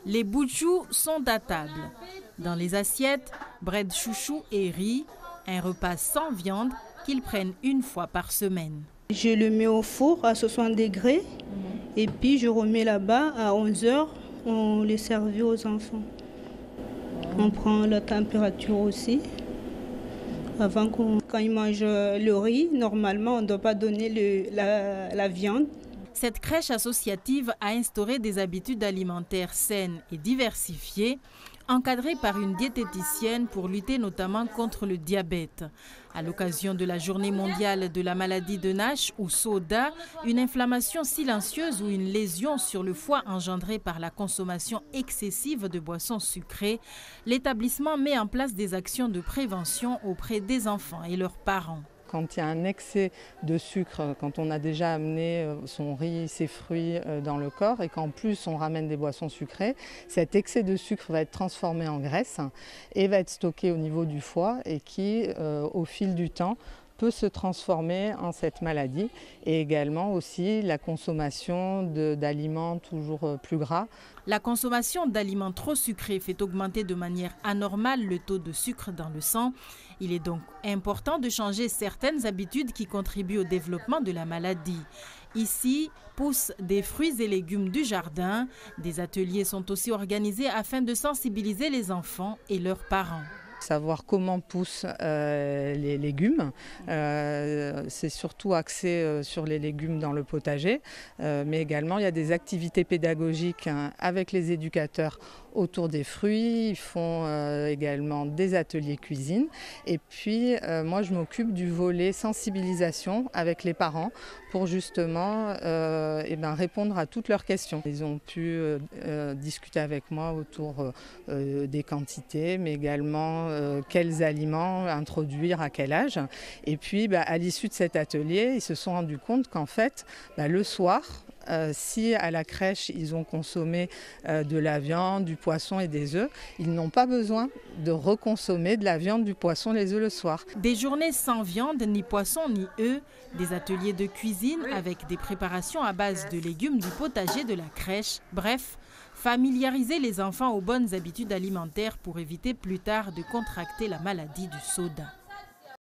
Les boutchous sont à table. Dans les assiettes, bread chouchou et riz, un repas sans viande qu'ils prennent une fois par semaine. Je le mets au four à 60 degrés et puis je remets là-bas à 11 h. On les servit aux enfants. On prend la température aussi. Avant quand ils mangent le riz, normalement on ne doit pas donner la viande. Cette crèche associative a instauré des habitudes alimentaires saines et diversifiées, encadrées par une diététicienne pour lutter notamment contre le diabète. À l'occasion de la journée mondiale de la maladie de Nash ou SODA, une inflammation silencieuse ou une lésion sur le foie engendrée par la consommation excessive de boissons sucrées, l'établissement met en place des actions de prévention auprès des enfants et leurs parents. Quand il y a un excès de sucre, quand on a déjà amené son riz, ses fruits dans le corps et qu'en plus on ramène des boissons sucrées, cet excès de sucre va être transformé en graisse et va être stocké au niveau du foie et qui, au fil du temps, peut se transformer en cette maladie, et également aussi la consommation d'aliments toujours plus gras. La consommation d'aliments trop sucrés fait augmenter de manière anormale le taux de sucre dans le sang. Il est donc important de changer certaines habitudes qui contribuent au développement de la maladie. Ici poussent des fruits et légumes du jardin. Des ateliers sont aussi organisés afin de sensibiliser les enfants et leurs parents. Savoir comment poussent les légumes. C'est surtout axé sur les légumes dans le potager, mais également il y a des activités pédagogiques avec les éducateurs autour des fruits. Ils font également des ateliers cuisine. Et puis moi je m'occupe du volet sensibilisation avec les parents pour justement répondre à toutes leurs questions. Ils ont pu discuter avec moi autour des quantités, mais également quels aliments introduire à quel âge. Et puis à l'issue de cet atelier, ils se sont rendus compte qu'en fait, le soir, si à la crèche ils ont consommé de la viande, du poisson et des œufs, ils n'ont pas besoin de reconsommer de la viande, du poisson, les œufs le soir. Des journées sans viande, ni poisson, ni œufs, des ateliers de cuisine avec des préparations à base de légumes du potager de la crèche. Bref, familiariser les enfants aux bonnes habitudes alimentaires pour éviter plus tard de contracter la maladie du SODA.